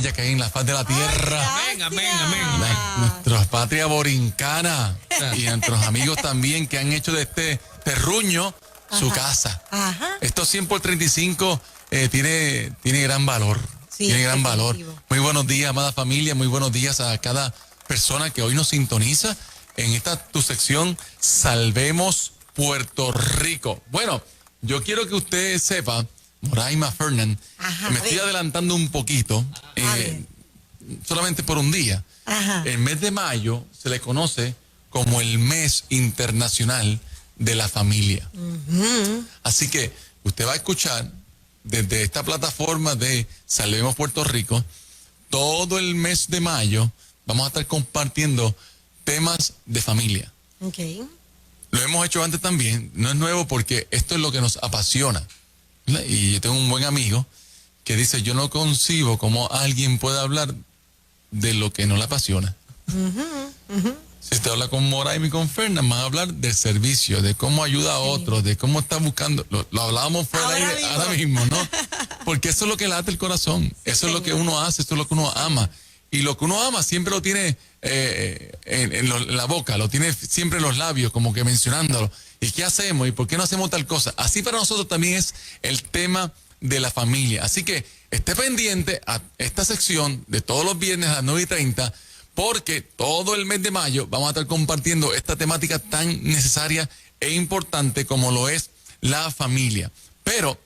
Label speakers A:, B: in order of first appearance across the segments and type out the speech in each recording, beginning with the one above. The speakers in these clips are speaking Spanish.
A: bella que hay en la faz de la tierra.
B: Amén, amén, amén.
A: Nuestra patria borincana y nuestros amigos también que han hecho de este terruño su casa.
C: Ajá.
A: Estos 100 por 35 tiene gran valor.
C: Sí,
A: tiene gran valor.
C: definitivo.
A: Muy buenos días, amada familia. Muy buenos días a cada persona que hoy nos sintoniza en esta tu sección Salvemos Puerto Rico. Bueno, yo quiero que usted sepa, Moraima Fernan,
C: Ajá,
A: me
C: a
A: estoy
C: ver.
A: adelantando un poquito,
C: A ver.
A: solamente por un día.
C: Ajá.
A: El mes de mayo se le conoce como el mes internacional de la familia. Así que usted va a escuchar desde esta plataforma de Salvemos Puerto Rico, todo el mes de mayo vamos a estar compartiendo temas de familia.
C: Ok.
A: Lo hemos hecho antes también, no es nuevo porque esto es lo que nos apasiona. ¿Verdad? Y yo tengo un buen amigo que dice, yo no concibo cómo alguien puede hablar de lo que no le apasiona. Si usted habla con Moraima y con Fernan, van a hablar del servicio, de cómo ayuda a otros, de cómo está buscando. Lo hablábamos fuera
C: Ahora
A: del aire,
C: mismo.
A: ahora mismo, ¿no? Porque eso es lo que late el corazón, eso es lo que uno hace, eso es lo que uno ama. Y lo que uno ama siempre lo tiene en la boca, lo tiene siempre en los labios, como que mencionándolo. ¿Y qué hacemos? ¿Y por qué no hacemos tal cosa? Así para nosotros también es el tema de la familia. Así que esté pendiente a esta sección de todos los viernes a las 9:30, porque todo el mes de mayo vamos a estar compartiendo esta temática tan necesaria e importante como lo es la familia. Pero,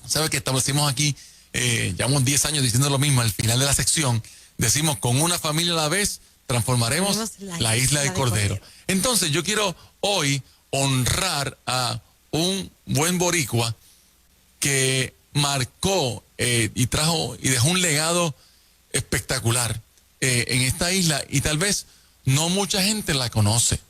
A: ¿sabe que establecimos aquí? Llevamos 10 años diciendo lo mismo al final de la sección. Decimos, con una familia a la vez, transformaremos la isla de Cordero. Entonces, yo quiero hoy honrar a un buen boricua que marcó y trajo y dejó un legado espectacular en esta isla y tal vez no mucha gente la conoce.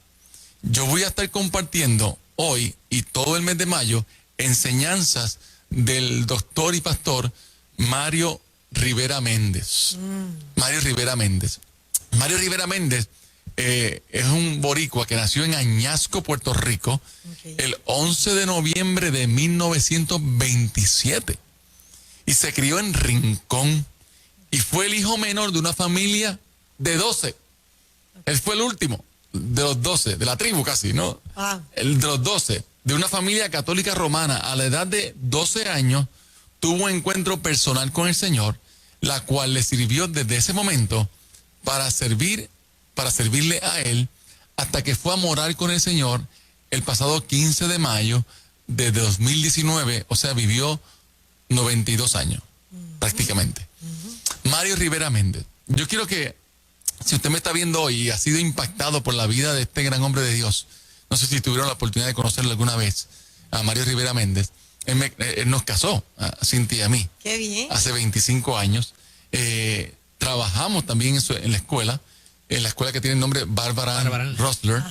A: Yo voy a estar compartiendo hoy y todo el mes de mayo enseñanzas del doctor y pastor Mario Rivera Méndez. Mario Rivera Méndez. Mario Rivera Méndez es un boricua que nació en Añasco, Puerto Rico, el 11 de noviembre de 1927 y se crió en Rincón y fue el hijo menor de una familia de 12. Él fue el último de los 12, de la tribu casi, ¿no? El de los 12, de una familia católica romana. A la edad de 12 años tuvo un encuentro personal con el Señor, la cual le sirvió desde ese momento para servirle a él hasta que fue a morar con el Señor el pasado 15 de mayo de 2019, o sea, vivió 92 años prácticamente. Mario Rivera Méndez. Yo quiero que, si usted me está viendo hoy y ha sido impactado por la vida de este gran hombre de Dios, no sé si tuvieron la oportunidad de conocerlo alguna vez, a Mario Rivera Méndez. Él nos casó, a Cintia y a mí.
C: Qué bien.
A: Hace 25 años. Trabajamos también en la escuela que tiene el nombre Barbara Rosler.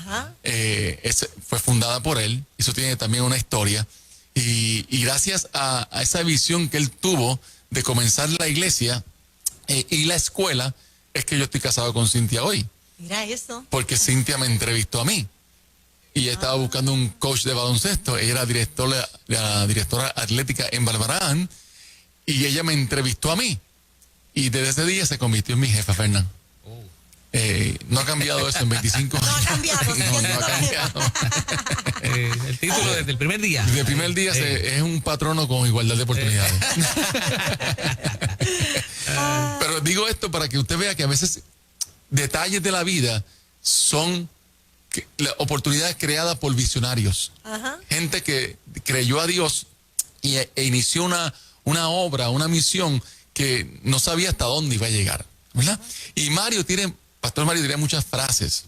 A: Fue fundada por él. Eso tiene también una historia. Y gracias a esa visión que él tuvo de comenzar la iglesia y la escuela, es que yo estoy casado con Cintia hoy.
C: Mira eso.
A: Porque Cintia me entrevistó a mí. Y ella estaba buscando un coach de baloncesto. Ella era la directora atlética en Barbarán. Y ella me entrevistó a mí. Y desde ese día se convirtió en mi jefa, Fernán. No ha cambiado eso en 25 años.
C: No ha cambiado.
A: No ha cambiado.
B: El título desde el primer día.
A: Desde el primer día es un patrono con igualdad de oportunidades. Pero digo esto para que usted vea que a veces detalles de la vida son oportunidades creadas por visionarios. Gente que creyó a Dios e inició una obra, una misión que no sabía hasta dónde iba a llegar, ¿verdad? Y Pastor Mario tiene muchas frases.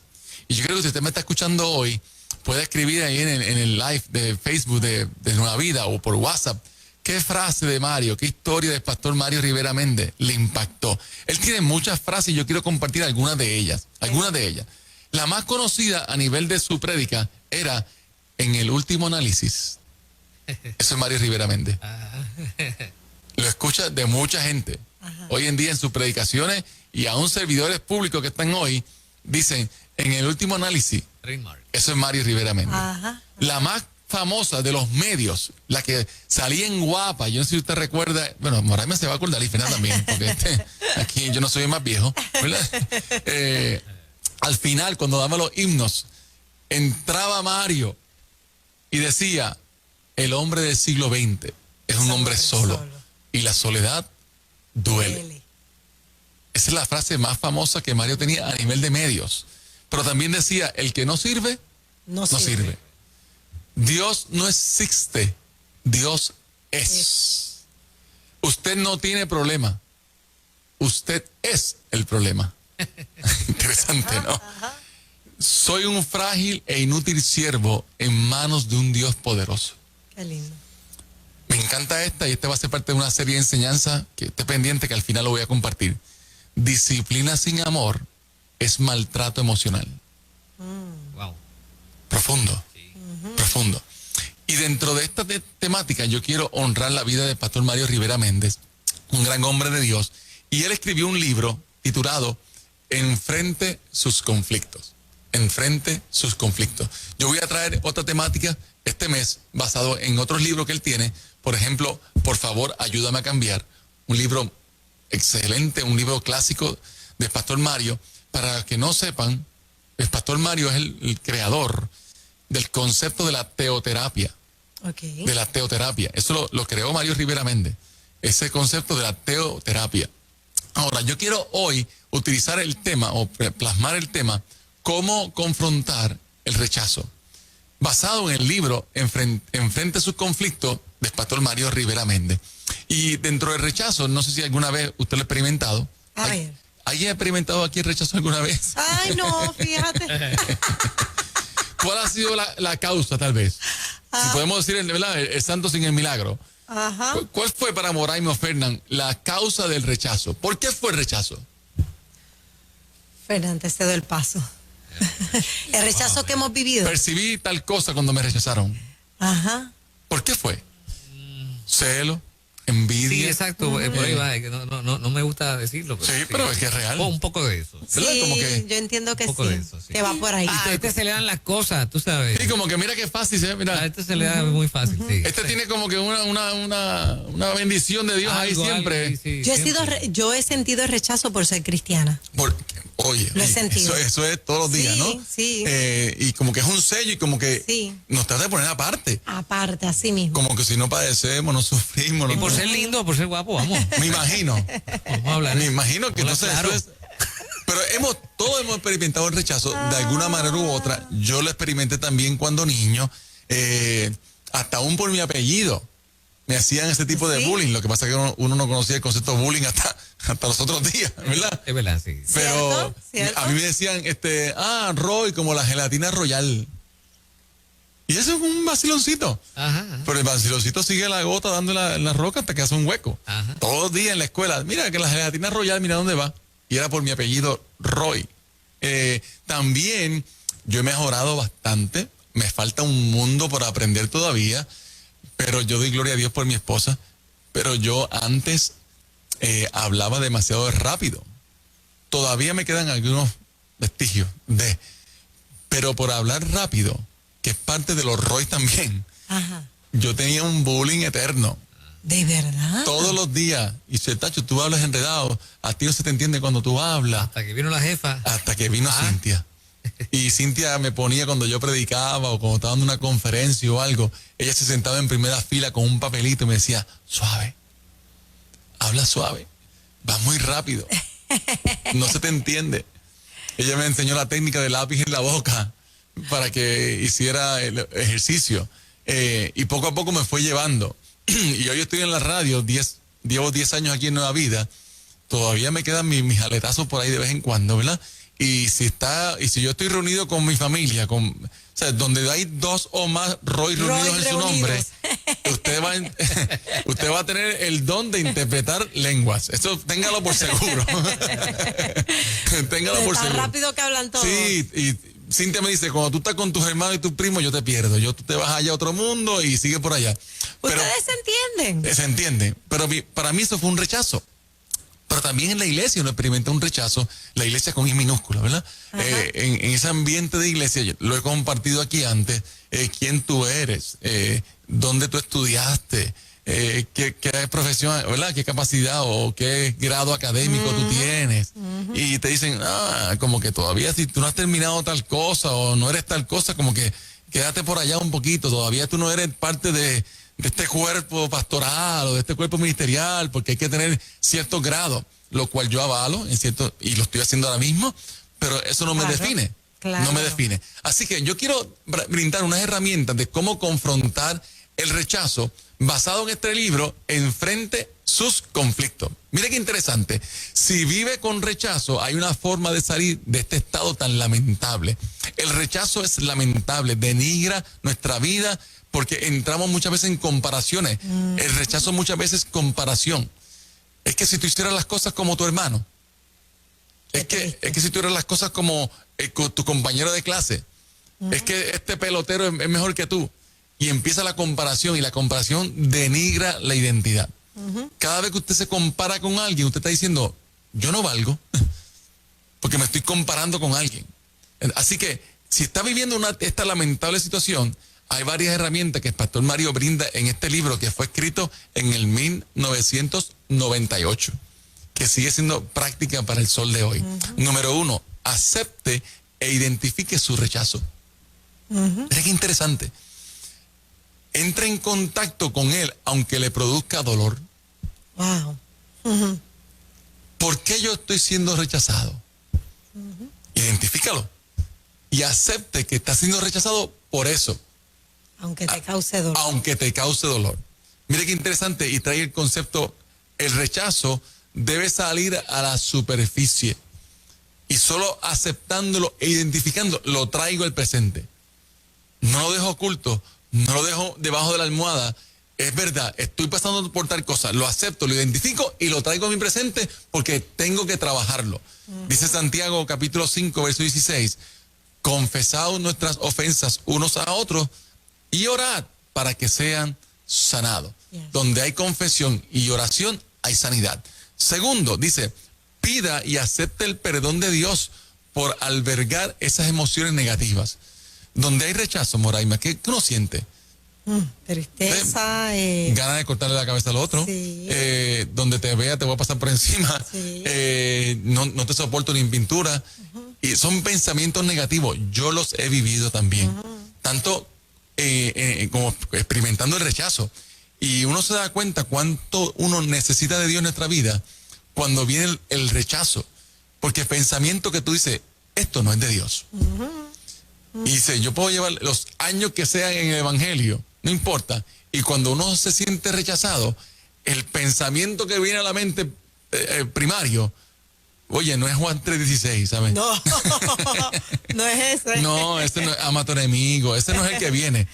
A: Y yo creo que si usted me está escuchando hoy, puede escribir ahí en el live de Facebook de Nueva Vida o por WhatsApp. ¿Qué frase de Mario, qué historia del pastor Mario Rivera Méndez le impactó? Él tiene muchas frases y yo quiero compartir algunas de ellas. La más conocida a nivel de su prédica era en el último análisis. Eso es Mario Rivera Méndez. Lo escucha de mucha gente. Hoy en día en sus predicaciones y aún servidores públicos que están hoy, dicen, en el último análisis, eso es Mario Rivera Méndez. La más famosa de los medios, la que salía en Guapa, yo no sé si usted recuerda, bueno, Moraima se va a acordar y Fernanda también, porque aquí yo no soy el más viejo, ¿verdad? Al final, cuando daban los himnos, entraba Mario y decía, el hombre del siglo XX es un hombre solo y la soledad duele. Esa es la frase más famosa que Mario tenía a nivel de medios. Pero también decía, el que no sirve, no sirve. Dios no existe, Dios es. Usted no tiene problema, usted es el problema. Interesante, ¿no? Soy un frágil e inútil siervo en manos de un Dios poderoso.
C: Qué lindo.
A: Me encanta esta y esta va a ser parte de una serie de enseñanza que esté pendiente que al final lo voy a compartir. Disciplina sin amor es maltrato emocional.
B: Wow.
A: Profundo, profundo. Y dentro de esta temática yo quiero honrar la vida del pastor Mario Rivera Méndez, un gran hombre de Dios, y él escribió un libro titulado Enfrente sus conflictos. Enfrente sus conflictos. Yo voy a traer otra temática este mes basado en otros libros que él tiene. Por ejemplo, Por favor, ayúdame a cambiar. Un libro excelente, un libro clásico del pastor Mario. Para que no sepan, el pastor Mario es el creador del concepto de la teoterapia.
C: Okay.
A: De la teoterapia. Eso lo creó Mario Rivera Méndez. Ese concepto de la teoterapia. Ahora, yo quiero hoy utilizar el tema o plasmar el tema cómo confrontar el rechazo. Basado en el libro Enfrente sus conflictos del pastor Mario Rivera Méndez. Y dentro del rechazo, no sé si alguna vez usted lo ha experimentado.
C: A ver.
A: ¿Alguien ha experimentado aquí el rechazo alguna vez?
C: Ay, no, fíjate.
A: ¿Cuál ha sido la causa, tal vez? Si podemos decir, ¿verdad? El santo sin el milagro.
C: Ajá.
A: ¿Cuál fue para Moraima o Fernán la causa del rechazo? ¿Por qué fue el rechazo?
C: Fernández, te doy el paso. El rechazo que hemos vivido.
A: Percibí tal cosa cuando me rechazaron.
C: Ajá.
A: ¿Por qué fue? Celo, envidia.
B: Sí, exacto. Por ahí va. Que no me gusta decirlo.
A: Sí, pero es que es real.
B: Un poco de eso.
A: ¿Verdad?
C: Sí,
A: Como que-
C: yo entiendo que
B: Un poco
C: sí.
B: de eso, sí.
C: Que va por ahí.
B: A este se le dan las cosas, tú sabes.
A: Sí, como que mira qué fácil, ¿sí?
B: A
A: Mira.
B: este se le da muy fácil, sí.
A: Este tiene como que una bendición de Dios ahí
B: Algo,
A: siempre.
B: algo, sí,
C: Yo he
B: siempre.
C: yo he sentido el rechazo por ser cristiana.
A: Oye,
C: Lo he sentido.
A: eso es todos los días,
C: Sí,
A: ¿no?
C: sí.
A: Y como que es un sello y como que
C: Sí.
A: nos trata de poner aparte.
C: Aparte, así mismo.
A: Como que si no padecemos, no sufrimos.
B: Y
A: no-
B: por ser lindo, por ser guapo, vamos.
A: Me imagino.
B: Vamos a hablar.
A: Me imagino que
B: Hola,
A: entonces
B: claro.
A: eso es. Pero todos hemos experimentado el rechazo de alguna manera u otra. Yo lo experimenté también cuando niño, hasta aún por mi apellido. Me hacían ese tipo de
C: ¿Sí?
A: bullying. Lo que pasa es que uno no conocía el concepto de bullying hasta los otros días, ¿verdad?
B: Es verdad, sí.
A: Pero
C: ¿Cierto?
A: a mí me decían, Roy, como la gelatina royal. Y eso es un vaciloncito.
B: Ajá.
A: Pero el vaciloncito sigue la gota dando en la roca hasta que hace un hueco.
B: Ajá.
A: Todos los días en la escuela. Mira que la gelatina royal, mira dónde va. Y era por mi apellido Roy. También yo he mejorado bastante. Me falta un mundo por aprender todavía. Pero yo doy gloria a Dios por mi esposa. Pero yo antes hablaba demasiado rápido. Todavía me quedan algunos vestigios de. Pero por hablar rápido, que es parte de los Roy también,
C: Ajá.
A: yo tenía un bullying eterno.
C: ¿De verdad?
A: Todos los días. Y dice, Tacho, tú hablas enredado. A ti no se te entiende cuando tú hablas.
B: Hasta que vino la jefa.
A: Hasta que vino Cintia. Y Cintia me ponía cuando yo predicaba o cuando estaba dando una conferencia o algo. Ella se sentaba en primera fila con un papelito y me decía, suave. Habla suave. Vas muy rápido. No se te entiende. Ella me enseñó la técnica del lápiz en la boca para que hiciera el ejercicio. Y poco a poco me fue llevando. Y hoy estoy en la radio, llevo 10 años aquí en Nueva Vida. Todavía me quedan mis aletazos por ahí de vez en cuando, ¿verdad? Y si yo estoy reunido con mi familia, o sea, donde hay 2 o más Roy reunidos en su nombre, usted va a tener el don de interpretar lenguas. Eso téngalo por seguro. Téngalo por
C: Tan
A: seguro.
C: rápido que hablan todos.
A: Sí, y Cintia me dice, cuando tú estás con tus hermanos y tus primos, yo te pierdo. Tú te vas allá a otro mundo y sigue por allá. Pero
C: ¿Ustedes se entienden?
A: se entiende. Pero para mí eso fue un rechazo. Pero también en la iglesia uno experimenta un rechazo, la iglesia con I minúscula, ¿verdad? En ese ambiente de iglesia, yo lo he compartido aquí antes, quién tú eres, dónde tú estudiaste, qué profesión, ¿verdad? Qué capacidad o qué grado académico tú tienes. Y te dicen, como que todavía si tú no has terminado tal cosa o no eres tal cosa, como que quédate por allá un poquito, todavía tú no eres parte de este cuerpo pastoral o de este cuerpo ministerial, porque hay que tener cierto grado, lo cual yo avalo, y lo estoy haciendo ahora mismo, pero eso no me define.
C: Claro.
A: No me define. Así que yo quiero brindar unas herramientas de cómo confrontar el rechazo basado en este libro, Enfrente sus conflictos. Mire qué interesante. Si vive con rechazo, hay una forma de salir de este estado tan lamentable. El rechazo es lamentable, denigra nuestra vida porque entramos muchas veces en comparaciones. El rechazo muchas veces es comparación. Es que si tú hicieras las cosas como tu hermano, es que si tú hicieras las cosas como tu compañero de clase, es que este pelotero es mejor que tú. Y empieza la comparación, y la comparación denigra la identidad. Cada vez que usted se compara con alguien, usted está diciendo, yo no valgo, porque me estoy comparando con alguien. Así que, si está viviendo esta lamentable situación, hay varias herramientas que el pastor Mario brinda en este libro que fue escrito en el 1998, que sigue siendo práctica para el sol de hoy. Número 1, acepte e identifique su rechazo. Mira qué interesante. Entre en contacto con él, aunque le produzca dolor.
C: Wow.
A: ¿Por qué yo estoy siendo rechazado? Identifícalo. Y acepte que está siendo rechazado por eso.
C: Aunque te cause dolor.
A: Aunque te cause dolor. Mire qué interesante, y trae el concepto, el rechazo debe salir a la superficie. Y solo aceptándolo e identificándolo, lo traigo al presente. No lo dejo oculto, no lo dejo debajo de la almohada. Es verdad, estoy pasando por tal cosa, lo acepto, lo identifico y lo traigo a mi presente porque tengo que trabajarlo. Dice Santiago capítulo 5, verso 16, confesad nuestras ofensas unos a otros y orad para que sean sanados. Donde hay confesión y oración, hay sanidad. Segundo, dice, pida y acepte el perdón de Dios por albergar esas emociones negativas. Donde hay rechazo, Moraima, ¿qué uno siente?
C: Tristeza.
A: Ganas de cortarle la cabeza al otro.
C: Sí.
A: Donde te vea, te voy a pasar por encima.
C: Sí.
A: No te soporto ni en pintura. Y son pensamientos negativos. Yo los he vivido también. Tanto como experimentando el rechazo. Y uno se da cuenta cuánto uno necesita de Dios en nuestra vida cuando viene el rechazo. Porque el pensamiento que tú dices, esto no es de Dios. Y dice, yo puedo llevar los años que sean en el evangelio, no importa. Y cuando uno se siente rechazado, el pensamiento que viene a la mente primario, oye, no es Juan 3:16, ¿sabes?
C: No, no es eso.
A: No, ese no es ama a tu enemigo, ese no es el que viene.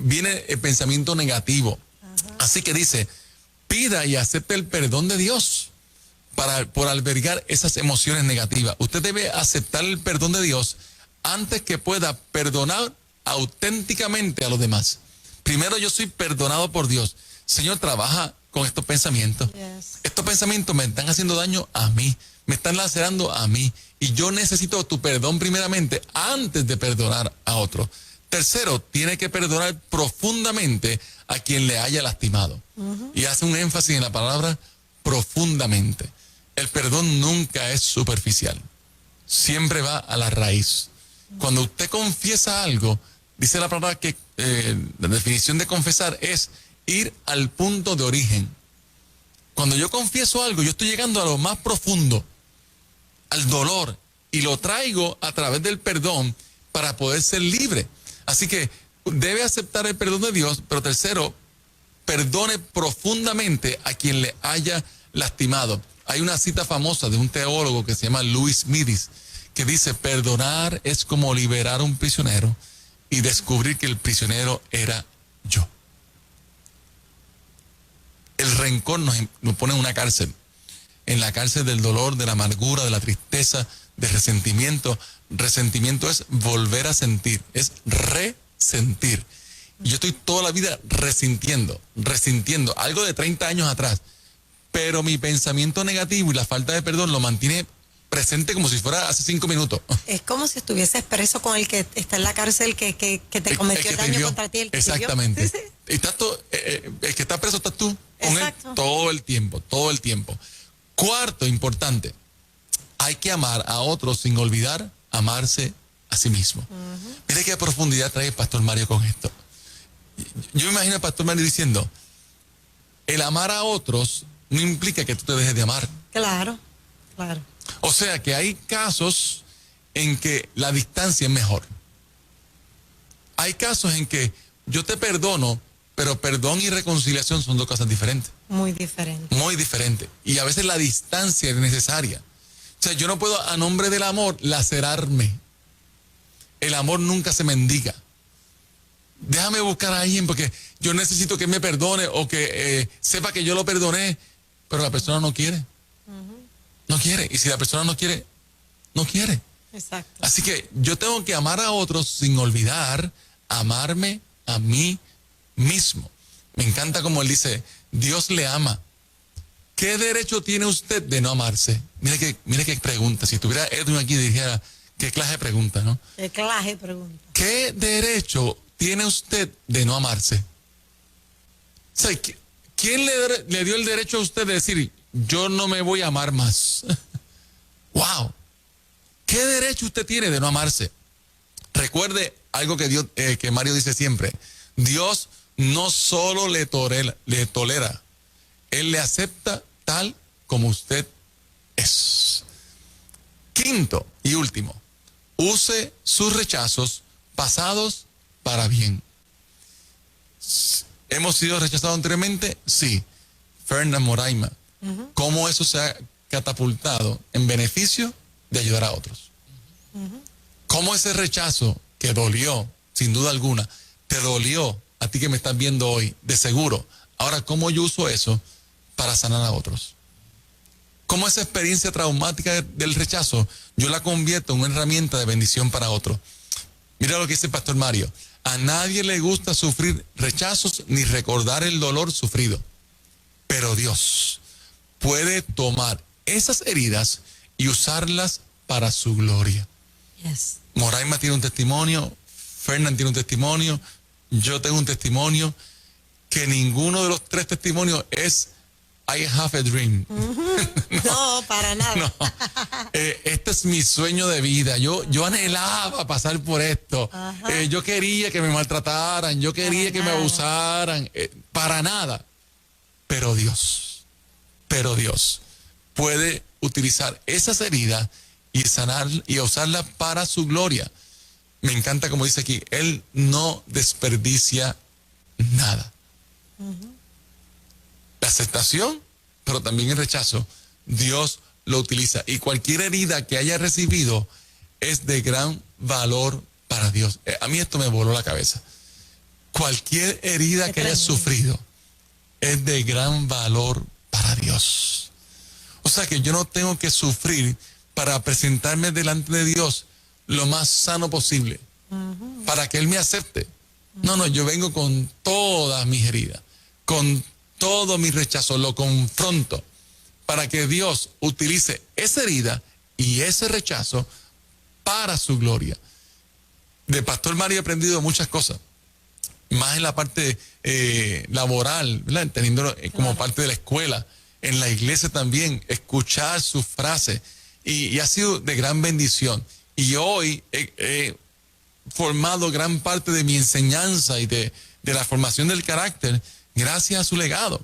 A: Viene el pensamiento negativo. Así que dice, pida y acepte el perdón de Dios por albergar esas emociones negativas. Usted debe aceptar el perdón de Dios antes que pueda perdonar auténticamente a los demás. Primero yo soy perdonado por Dios. Señor, trabaja con estos pensamientos.
C: Yes.
A: Estos pensamientos me están haciendo daño a mí, me están lacerando a mí. Y yo necesito tu perdón primeramente antes de perdonar a otro. Tercero, tiene que perdonar profundamente a quien le haya lastimado. Y hace un énfasis en la palabra profundamente. El perdón nunca es superficial. Siempre va a la raíz. Cuando usted confiesa algo, dice la palabra que la definición de confesar es ir al punto de origen. Cuando yo confieso algo, yo estoy llegando a lo más profundo, al dolor, y lo traigo a través del perdón para poder ser libre. Así que debe aceptar el perdón de Dios, pero tercero, perdone profundamente a quien le haya lastimado. Hay una cita famosa de un teólogo que se llama Louis Midis, que dice, perdonar es como liberar a un prisionero y descubrir que el prisionero era yo. El rencor nos pone en una cárcel, en la cárcel del dolor, de la amargura, de la tristeza, de resentimiento. Resentimiento es volver a sentir, es resentir. Y yo estoy toda la vida resintiendo, algo de 30 años atrás, pero mi pensamiento negativo y la falta de perdón lo mantiene presente como si fuera hace 5 minutos.
C: Es como si estuvieses preso con el que está en la cárcel que te cometió el
A: que te
C: daño
A: hirió.
C: contra ti. El que te hirió.
A: Exactamente.
C: Sí, sí.
A: Y estás el que está preso estás tú con él
C: Exacto.
A: todo el tiempo, todo el tiempo. Cuarto, importante, hay que amar a otros sin olvidar amarse a sí mismo. Mire qué profundidad trae el Pastor Mario con esto. Yo me imagino al Pastor Mario diciendo, el amar a otros no implica que tú te dejes de amar.
C: Claro, claro.
A: O sea que hay casos en que la distancia es mejor. Hay casos en que yo te perdono, pero perdón y reconciliación son dos cosas diferentes.
C: Muy diferente.
A: Muy diferentes. Y a veces la distancia es necesaria. O sea, yo no puedo a nombre del amor lacerarme. El amor nunca se mendiga. Déjame buscar a alguien porque yo necesito que me perdone o que sepa que yo lo perdoné, pero la persona no quiere. No quiere. Y si la persona no quiere, no quiere.
C: Exacto.
A: Así que yo tengo que amar a otros sin olvidar amarme a mí mismo. Me encanta como él dice, Dios le ama. ¿Qué derecho tiene usted de no amarse? Mire qué pregunta. Si tuviera Edwin aquí dijera, qué clase de pregunta, ¿no?
C: Qué clase de pregunta.
A: ¿Qué derecho tiene usted de no amarse? O sea, ¿quién le dio el derecho a usted de decir, yo no me voy a amar más? ¡Wow! ¿Qué derecho usted tiene de no amarse? Recuerde algo que Mario dice siempre. Dios no solo le tolera, Él le acepta tal como usted es. Quinto y último, use sus rechazos pasados para bien. ¿Hemos sido rechazados anteriormente? Sí. Fernan Moraima. ¿Cómo eso se ha catapultado en beneficio de ayudar a otros? ¿Cómo ese rechazo que dolió, sin duda alguna, te dolió a ti que me estás viendo hoy, de seguro? Ahora, ¿cómo yo uso eso para sanar a otros? ¿Cómo esa experiencia traumática del rechazo yo la convierto en una herramienta de bendición para otros? Mira lo que dice el Pastor Mario. A nadie le gusta sufrir rechazos ni recordar el dolor sufrido. Pero Dios puede tomar esas heridas y usarlas para su gloria.
C: Yes.
A: Moraima tiene un testimonio, Fernan tiene un testimonio, yo tengo un testimonio, que ninguno de los tres testimonios es I have a dream.
C: No, para nada.
A: No. Este es mi sueño de vida. Yo anhelaba pasar por esto. Yo quería que me maltrataran, yo quería que me abusaran. Para nada. Pero Dios puede utilizar esas heridas y sanar y usarlas para su gloria. Me encanta como dice aquí, Él no desperdicia nada. La aceptación, pero también el rechazo, Dios lo utiliza. Y cualquier herida que haya recibido es de gran valor para Dios. A mí esto me voló la cabeza. Cualquier herida que haya sufrido es de gran valor para Dios. O sea que yo no tengo que sufrir para presentarme delante de Dios lo más sano posible, para que Él me acepte. No, yo vengo con todas mis heridas, con todo mi rechazo, lo confronto, para que Dios utilice esa herida y ese rechazo para su gloria. De Pastor Mario he aprendido muchas cosas, más en la parte laboral, ¿verdad? Entendiéndolo como parte de la escuela, en la iglesia también, escuchar sus frases, y ha sido de gran bendición. Y hoy he formado gran parte de mi enseñanza y de la formación del carácter gracias a su legado.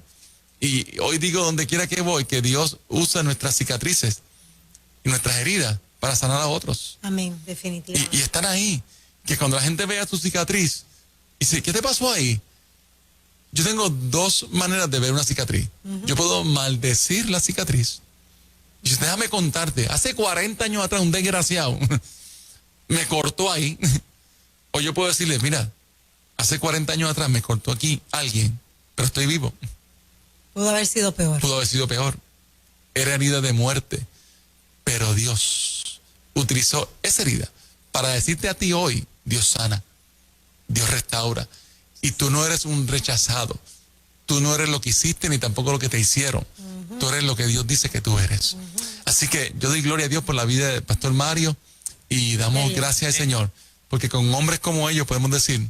A: Y hoy digo, donde quiera que voy, que Dios usa nuestras cicatrices y nuestras heridas para sanar a otros.
C: Amén, definitivamente.
A: Y están ahí, que cuando la gente vea tu cicatriz y dice, ¿qué te pasó ahí? Yo tengo dos maneras de ver una cicatriz. Yo puedo maldecir la cicatriz. Y déjame contarte, hace 40 años atrás un desgraciado me cortó ahí. O yo puedo decirle, mira, hace 40 años atrás me cortó aquí alguien, pero estoy vivo.
C: Pudo haber sido peor.
A: Pudo haber sido peor. Era herida de muerte. Pero Dios utilizó esa herida para decirte a ti hoy, Dios sana, Dios restaura. Y tú no eres un rechazado. Tú no eres lo que hiciste ni tampoco lo que te hicieron. Tú eres lo que Dios dice que tú eres. Así que yo doy gloria a Dios por la vida del pastor Mario y damos gracias al Señor, porque con hombres como ellos podemos decir,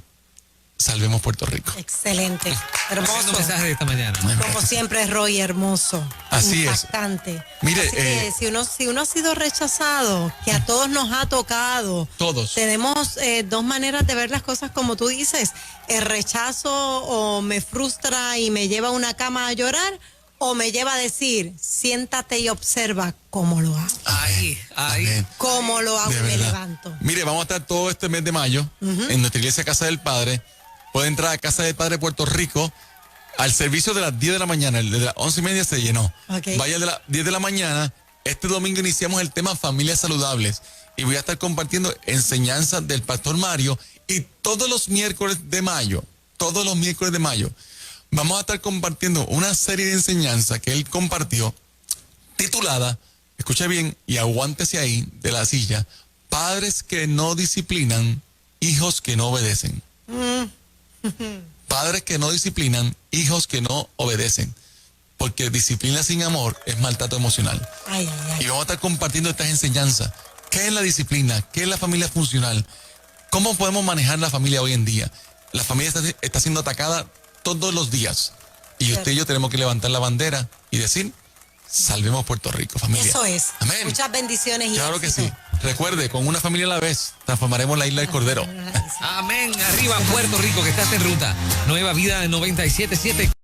A: salvemos Puerto Rico.
C: Excelente,
B: Tremendo
C: hermoso.
B: mensaje de esta mañana.
C: Como siempre, Roy, hermoso.
A: Así es.
C: Impactante.
A: Mire,
C: Así que si uno ha sido rechazado, que a todos nos ha tocado.
A: Todos.
C: Tenemos dos maneras de ver las cosas como tú dices. El rechazo o me frustra y me lleva a una cama a llorar, o me lleva a decir, siéntate y observa cómo lo hago.
B: Ahí.
A: Amén.
C: Cómo lo hago
A: De
C: y me
A: verdad.
C: levanto.
A: Mire, vamos a estar todo este mes de mayo en nuestra iglesia Casa del Padre. Puede entrar a Casa del Padre Puerto Rico al servicio de las 10 de la mañana. El de las 11:30 se llenó.
C: Ok.
A: Vaya de las 10 de la mañana. Este domingo iniciamos el tema Familias Saludables. Y voy a estar compartiendo enseñanzas del pastor Mario. Y todos los miércoles de mayo, vamos a estar compartiendo una serie de enseñanzas que él compartió titulada, escuche bien y aguántese ahí de la silla, Padres que no disciplinan, hijos que no obedecen. Padres que no disciplinan, hijos que no obedecen. Porque disciplina sin amor es maltrato emocional.
C: Ay, ay, ay.
A: Y vamos a estar compartiendo estas enseñanzas. ¿Qué es la disciplina? ¿Qué es la familia funcional? ¿Cómo podemos manejar la familia hoy en día? La familia está siendo atacada todos los días. Y usted y yo tenemos que levantar la bandera y decir, salvemos Puerto Rico, familia.
C: Eso es.
A: Amén.
C: Muchas bendiciones y
A: Claro que
C: éxito.
A: sí. Recuerde, con una familia a la vez, transformaremos la isla del Cordero.
B: Amén. Arriba Puerto Rico, que estás en ruta. Nueva Vida 97.7.